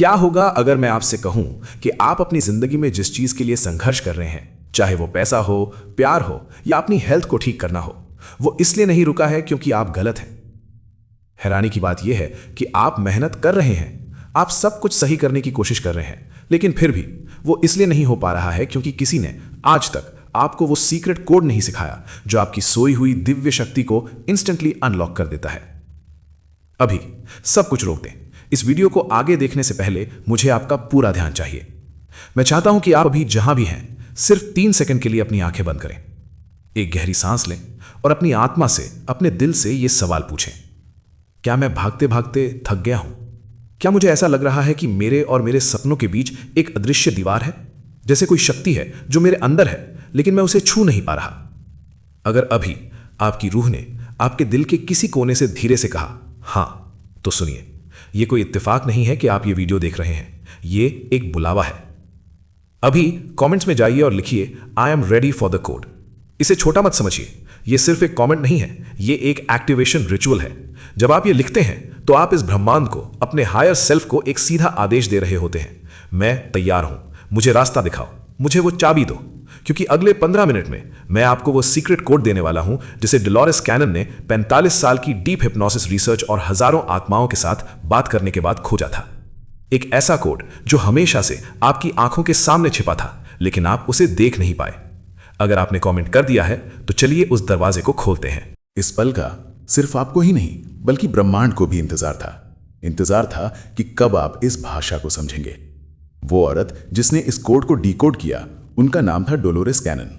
क्या होगा अगर मैं आपसे कहूं कि आप अपनी जिंदगी में जिस चीज के लिए संघर्ष कर रहे हैं, चाहे वो पैसा हो, प्यार हो या अपनी हेल्थ को ठीक करना हो, वो इसलिए नहीं रुका है क्योंकि आप गलत हैं। हैरानी की बात यह है कि आप मेहनत कर रहे हैं, आप सब कुछ सही करने की कोशिश कर रहे हैं, लेकिन फिर भी वो इसलिए नहीं हो पा रहा है क्योंकि किसी ने आज तक आपको वो सीक्रेट कोड नहीं सिखाया जो आपकी सोई हुई दिव्य शक्ति को इंस्टेंटली अनलॉक कर देता है। अभी सब कुछ रोक दें। इस वीडियो को आगे देखने से पहले मुझे आपका पूरा ध्यान चाहिए। मैं चाहता हूं कि आप अभी जहां भी हैं सिर्फ 3 सेकंड के लिए अपनी आंखें बंद करें, एक गहरी सांस लें और अपनी आत्मा से, अपने दिल से ये सवाल पूछें, क्या मैं भागते भागते थक गया हूं? क्या मुझे ऐसा लग रहा है कि मेरे और मेरे सपनों के बीच एक अदृश्य दीवार है, जैसे कोई शक्ति है जो मेरे अंदर है लेकिन मैं उसे छू नहीं पा रहा? अगर अभी आपकी रूह ने आपके दिल के किसी कोने से धीरे से कहा हां, तो सुनिए, यह कोई इत्तेफाक नहीं है कि आप ये वीडियो देख रहे हैं, ये एक बुलावा है। अभी कमेंट्स में जाइए और लिखिए I am ready for the code. इसे छोटा मत समझिए, यह सिर्फ एक कमेंट नहीं है, यह एक एक्टिवेशन रिचुअल है। जब आप ये लिखते हैं तो आप इस ब्रह्मांड को, अपने हायर सेल्फ को एक सीधा आदेश दे रहे होते हैं, मैं तैयार हूं, मुझे रास्ता दिखाओ, मुझे वो चाबी दो, क्योंकि अगले 15 मिनट में मैं आपको वो सीक्रेट कोड देने वाला हूं जिसे डोलोरेस कैनन ने 45 साल की डीप हिप्नोसिस रिसर्च और हजारों आत्माओं के साथ बात करने के बाद खोजा था। एक ऐसा कोड जो हमेशा से आपकी आंखों के सामने छिपा था, लेकिन आप उसे देख नहीं पाए। अगर आपने कमेंट कर दिया है तो चलिए उस दरवाजे को खोलते हैं। इस पल का सिर्फ आपको ही नहीं बल्कि ब्रह्मांड को भी इंतजार था कि कब आप इस भाषा को समझेंगे। वो औरत जिसने इस कोड को डीकोड किया, उनका नाम था डोलोरेस कैनन।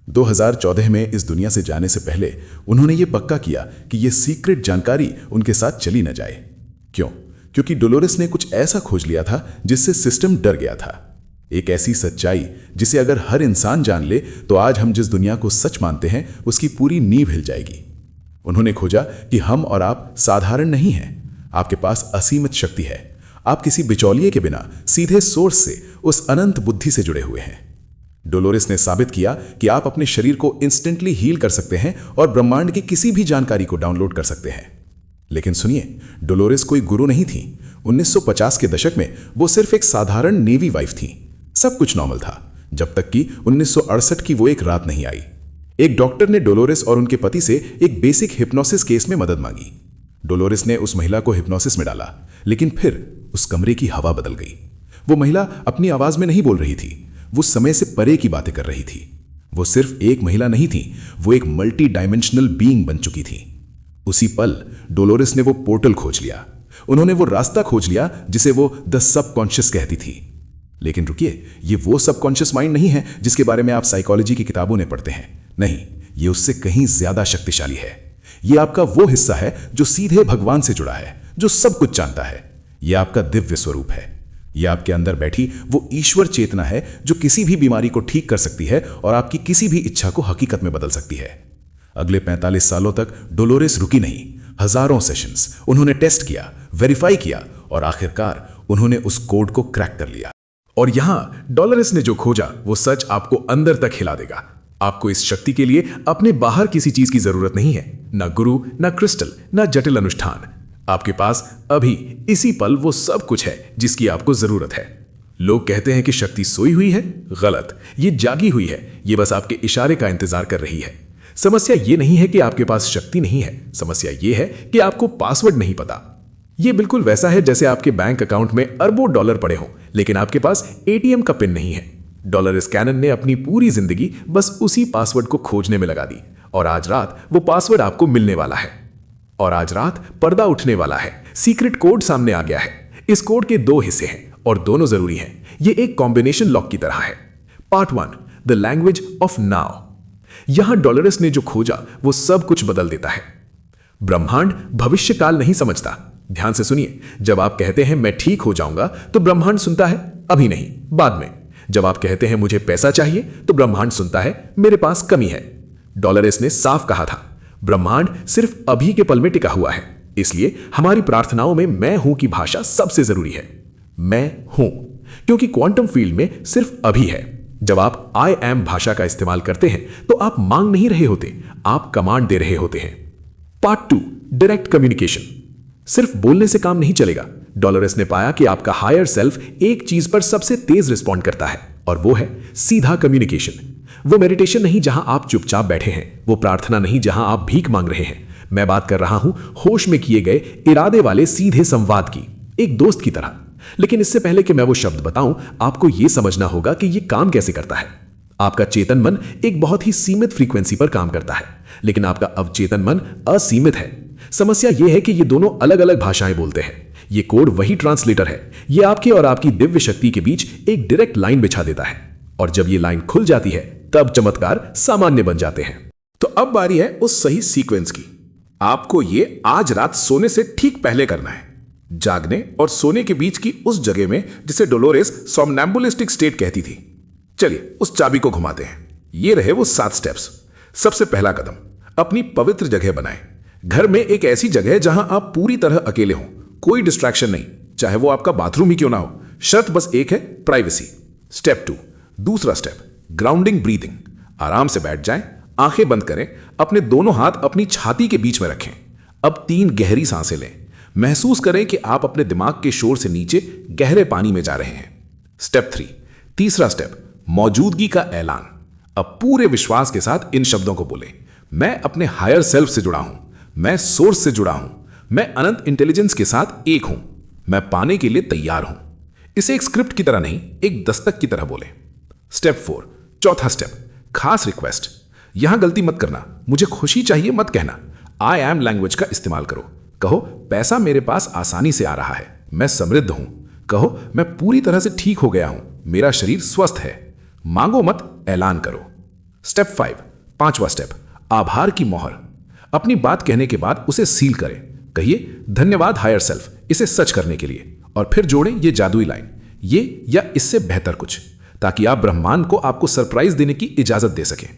2014 में इस दुनिया से जाने से पहले उन्होंने ये पक्का किया कि ये सीक्रेट जानकारी उनके साथ चली न जाए। क्यों? क्योंकि डोलोरेस ने कुछ ऐसा खोज लिया था जिससे सिस्टम डर गया था। एक ऐसी सच्चाई जिसे अगर हर इंसान जान ले तो आज हम जिस दुनिया को सच मानते हैं उसकी पूरी नींव हिल जाएगी। उन्होंने खोजा कि हम और आप साधारण नहीं हैं, आपके पास असीमित शक्ति है। आप किसी बिचौलिए के बिना सीधे सोर्स से, उस अनंत बुद्धि से जुड़े हुए हैं। डोलोरेस ने साबित किया कि आप अपने शरीर को इंस्टेंटली हील कर सकते हैं और ब्रह्मांड की किसी भी जानकारी को डाउनलोड कर सकते हैं। लेकिन सुनिए, डोलोरेस कोई गुरु नहीं थी। 1950 के दशक में वो सिर्फ एक साधारण नेवी वाइफ थी। सब कुछ नॉर्मल था जब तक कि 1968 की वो एक रात नहीं आई। एक डॉक्टर ने डोलोरेस और उनके पति से एक बेसिक हिप्नोसिस केस में मदद मांगी। डोलोरेस ने उस महिला को हिप्नोसिस में डाला, लेकिन फिर उस कमरे की हवा बदल गई। वो महिला अपनी आवाज में नहीं बोल रही थी, वो समय से परे की बातें कर रही थी। वो सिर्फ एक महिला नहीं थी, वो एक मल्टी डायमेंशनल बीइंग बन चुकी थी। उसी पल डोलोरेस ने वो पोर्टल खोज लिया। उन्होंने वो रास्ता खोज लिया जिसे वो द सबकॉन्शियस कहती थी। लेकिन रुकिए, ये वो सबकॉन्शियस माइंड नहीं है जिसके बारे में आप साइकोलॉजी की किताबों में पढ़ते हैं। नहीं, ये उससे कहीं ज्यादा शक्तिशाली है। ये आपका वो हिस्सा है जो सीधे भगवान से जुड़ा है, जो सब कुछ जानता है। ये आपका दिव्य स्वरूप है। यह आपके अंदर बैठी वो ईश्वर चेतना है जो किसी भी बीमारी को ठीक कर सकती है और आपकी किसी भी इच्छा को हकीकत में बदल सकती है। अगले 45 सालों तक डोलोरेस रुकी नहीं। हजारों सेशंस उन्होंने टेस्ट किया, वेरीफाई किया और आखिरकार उन्होंने उस कोड को क्रैक कर लिया। और यहां डोलोरेस ने जो खोजा वो सच आपको अंदर तक हिला देगा। आपको इस शक्ति के लिए अपने बाहर किसी चीज की जरूरत नहीं है, ना गुरु, ना क्रिस्टल, ना जटिल अनुष्ठान। आपके पास अभी इसी पल वो सब कुछ है जिसकी आपको जरूरत है। लोग कहते हैं कि शक्ति सोई हुई है। गलत, ये जागी हुई है। ये बस आपके इशारे का इंतजार कर रही है। समस्या ये नहीं है कि आपके पास शक्ति नहीं है, समस्या ये है कि आपको पासवर्ड नहीं पता। ये बिल्कुल वैसा है जैसे आपके बैंक अकाउंट में अरबों डॉलर पड़े हों, लेकिन आपके पास एटीएम का पिन नहीं है। डोलोरेस कैनन ने अपनी पूरी जिंदगी बस उसी पासवर्ड को खोजने में लगा दी, और आज रात वो पासवर्ड आपको मिलने वाला है। और आज रात पर्दा उठने वाला है। सीक्रेट कोड सामने आ गया है। इस कोड के 2 हिस्से हैं और दोनों जरूरी हैं। ये एक कॉम्बिनेशन लॉक की तरह है। Part 1, the language of now. यहां डोलोरेस ने जो खोजा वो सब कुछ बदल देता है। ब्रह्मांड भविष्य काल नहीं समझता। ध्यान से सुनिए, जब आप कहते हैं मैं ठीक हो जाऊंगा तो ब्रह्मांड सुनता है अभी नहीं, बाद में। जब आप कहते हैं मुझे पैसा चाहिए तो ब्रह्मांड सुनता है मेरे पास कमी है। डोलोरेस ने साफ कहा था, ब्रह्मांड सिर्फ अभी के पल में टिका हुआ है। इसलिए हमारी प्रार्थनाओं में मैं हूं की भाषा सबसे जरूरी है। मैं हूं, क्योंकि क्वांटम फील्ड में सिर्फ अभी है। जब आप आई एम भाषा का इस्तेमाल करते हैं तो आप मांग नहीं रहे होते, आप कमांड दे रहे होते हैं। Part 2, direct communication. सिर्फ बोलने से काम नहीं चलेगा, डोलोरेस ने पाया कि आपका हायर सेल्फ एक चीज पर सबसे तेज रिस्पॉन्ड करता है, और वो है सीधा कम्युनिकेशन। वो मेडिटेशन नहीं जहां आप चुपचाप बैठे हैं, वो प्रार्थना नहीं जहां आप भीख मांग रहे हैं। मैं बात कर रहा हूं होश में किए गए इरादे वाले सीधे संवाद की, एक दोस्त की तरह। लेकिन इससे पहले कि मैं वो शब्द बताऊं, आपको यह समझना होगा कि यह काम कैसे करता है। आपका चेतन मन एक बहुत ही सीमित फ्रीक्वेंसी पर काम करता है, लेकिन आपका अवचेतन मन असीमित है। समस्या यह है कि ये दोनों अलग अलग भाषाएं बोलते हैं। ये कोड वही ट्रांसलेटर है। ये आपके और आपकी दिव्य शक्ति के बीच एक डायरेक्ट लाइन बिछा देता है, और जब ये लाइन खुल जाती है तब चमत्कार सामान्य बन जाते हैं। तो अब बारी है उस सही सीक्वेंस की। आपको ये आज रात सोने से ठीक पहले करना है, जागने और सोने के बीच की उस जगह में जिसे डोलोरेस सोमनैम्बुलिस्टिक स्टेट कहती थी। चलिए उस चाबी को घुमाते हैं। ये रहे वो 7 स्टेप्स। सबसे पहला कदम, अपनी पवित्र जगह बनाएं। घर में एक ऐसी जगह जहां आप पूरी तरह अकेले हों, कोई डिस्ट्रैक्शन नहीं, चाहे वो आपका बाथरूम ही क्यों ना हो। शर्त बस एक है, प्राइवेसी। स्टेप 2, दूसरा स्टेप, ग्राउंडिंग ब्रीदिंग। आराम से बैठ जाएं, आंखें बंद करें, अपने दोनों हाथ अपनी छाती के बीच में रखें। अब 3 गहरी सांसें लें। महसूस करें कि आप अपने दिमाग के शोर से नीचे गहरे पानी में जा रहे हैं। स्टेप 3, तीसरा स्टेप, मौजूदगी का ऐलान। अब पूरे विश्वास के साथ इन शब्दों को बोलें। मैं अपने हायर सेल्फ से जुड़ा हूं, मैं सोर्स से जुड़ा हूं, मैं अनंत इंटेलिजेंस के साथ एक हूं, मैं पाने के लिए तैयार हूं। इसे एक स्क्रिप्ट की तरह नहीं, एक दस्तक की तरह बोलें। स्टेप 4, चौथा स्टेप, खास रिक्वेस्ट। यहां गलती मत करना, मुझे खुशी चाहिए मत कहना। आई एम लैंग्वेज का इस्तेमाल करो। कहो, पैसा मेरे पास आसानी से आ रहा है, मैं समृद्ध हूं। कहो, मैं पूरी तरह से ठीक हो गया हूं, मेरा शरीर स्वस्थ है। मांगो मत, ऐलान करो। स्टेप 5, पांचवा स्टेप, आभार की मोहर। अपनी बात कहने के बाद उसे सील करें। कहिए, धन्यवाद हायर सेल्फ, इसे सच करने के लिए। और फिर जोड़ें ये जादुई लाइन, ये या इससे बेहतर कुछ, ताकि आप ब्रह्मांड को आपको सरप्राइज देने की इजाजत दे सकें।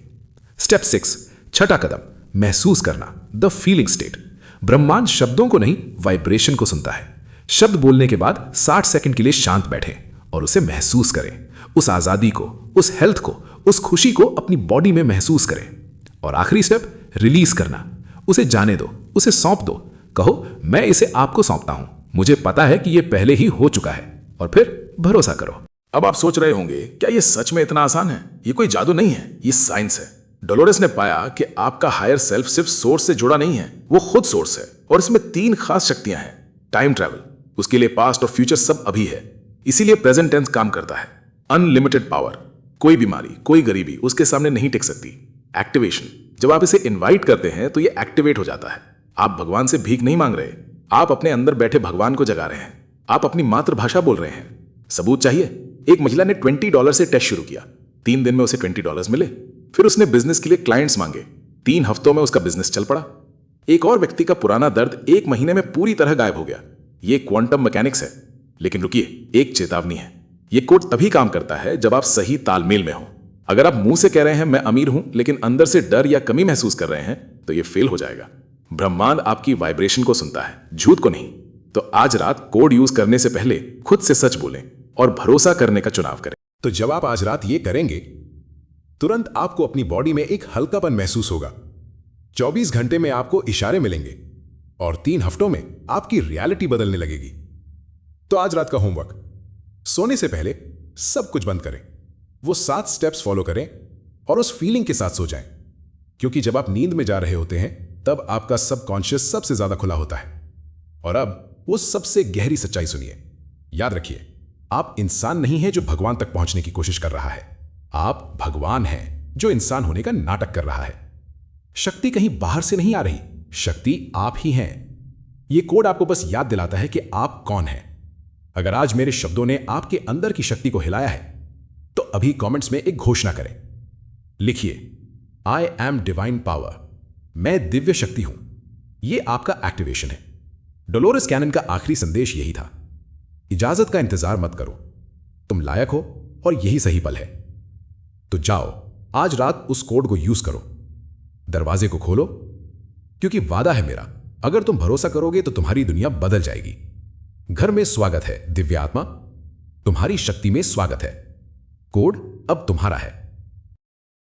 स्टेप 6, छठा कदम, महसूस करना, द फीलिंग स्टेट। ब्रह्मांड शब्दों को नहीं, वाइब्रेशन को सुनता है। शब्द बोलने के बाद 60 सेकंड के लिए शांत बैठें और उसे महसूस करें। उस आजादी को, उस हेल्थ को, उस खुशी को अपनी बॉडी में महसूस करें। और आखिरी स्टेप, रिलीज करना। उसे जाने दो, उसे सौंप दो। कहो, मैं इसे आपको सौंपता हूं, मुझे पता है कि यह पहले ही हो चुका है। और फिर भरोसा करो। अब आप सोच रहे होंगे, क्या यह सच में इतना आसान है? ये कोई जादू नहीं है, ये साइंस है। डोलोरेस ने पाया कि आपका हायर सेल्फ सिर्फ सोर्स से जुड़ा नहीं है, वो खुद सोर्स है। और इसमें 3 खास शक्तियां हैं। टाइम ट्रैवल, उसके लिए पास्ट और फ्यूचर सब अभी है, इसीलिए प्रेजेंट टेंस काम करता है। अनलिमिटेड पावर, कोई बीमारी, कोई गरीबी उसके सामने नहीं टिक सकती। एक्टिवेशन, जब आप इसे इनवाइट करते हैं तो ये एक्टिवेट हो जाता है। आप भगवान से भीख नहीं मांग रहे, आप अपने अंदर बैठे भगवान को जगा रहे हैं। आप अपनी मातृभाषा बोल रहे हैं। सबूत चाहिए? एक महिला ने $20 से टेस्ट शुरू किया। 3 दिन में उसे $20 मिले। फिर उसने बिजनेस के लिए क्लाइंट्स मांगे। 3 हफ्तों में उसका बिजनेस चल पड़ा। एक और व्यक्ति का पुराना दर्द 1 महीने में पूरी तरह गायब हो गया। ये क्वांटम मैकेनिक्स है। लेकिन रुकिए, एक चेतावनी है। ये कोड तभी काम करता है जब आप सही तालमेल में हो। अगर आप मुंह से कह रहे हैं मैं अमीर हूं, लेकिन अंदर से डर या कमी महसूस कर रहे हैं, तो ये फेल हो जाएगा। ब्रह्मांड आपकी वाइब्रेशन को सुनता है, झूठ को नहीं। तो आज रात कोड यूज करने से पहले खुद से सच बोलें और भरोसा करने का चुनाव करें। तो जब आप आज रात ये करेंगे, तुरंत आपको अपनी बॉडी में एक हल्कापन महसूस होगा। 24 घंटे में आपको इशारे मिलेंगे और 3 हफ्तों में आपकी रियलिटी बदलने लगेगी। तो आज रात का होमवर्क, सोने से पहले सब कुछ बंद करें, वो 7 स्टेप्स फॉलो करें और उस फीलिंग के साथ सो जाएं। क्योंकि जब आप नींद में जा रहे होते हैं, तब आपका सबकॉन्शियस सबसे ज्यादा खुला होता है। और अब वो सबसे गहरी सच्चाई सुनिए। याद रखिए, आप इंसान नहीं हैं जो भगवान तक पहुंचने की कोशिश कर रहा है। आप भगवान हैं जो इंसान होने का नाटक कर रहा है। शक्ति कहीं बाहर से नहीं आ रही, शक्ति आप ही हैं। यह कोड आपको बस याद दिलाता है कि आप कौन हैं। अगर आज मेरे शब्दों ने आपके अंदर की शक्ति को हिलाया है, तो अभी कमेंट्स में एक घोषणा करें। लिखिए, आई एम डिवाइन पावर, मैं दिव्य शक्ति हूं। यह आपका एक्टिवेशन है। डोलोरेस कैनन का आखिरी संदेश यही था, इजाजत का इंतजार मत करो, तुम लायक हो और यही सही पल है। तो जाओ, आज रात उस कोड को यूज करो, दरवाजे को खोलो, क्योंकि वादा है मेरा, अगर तुम भरोसा करोगे तो तुम्हारी दुनिया बदल जाएगी। घर में स्वागत है दिव्य आत्मा, तुम्हारी शक्ति में स्वागत है। कोड अब तुम्हारा है।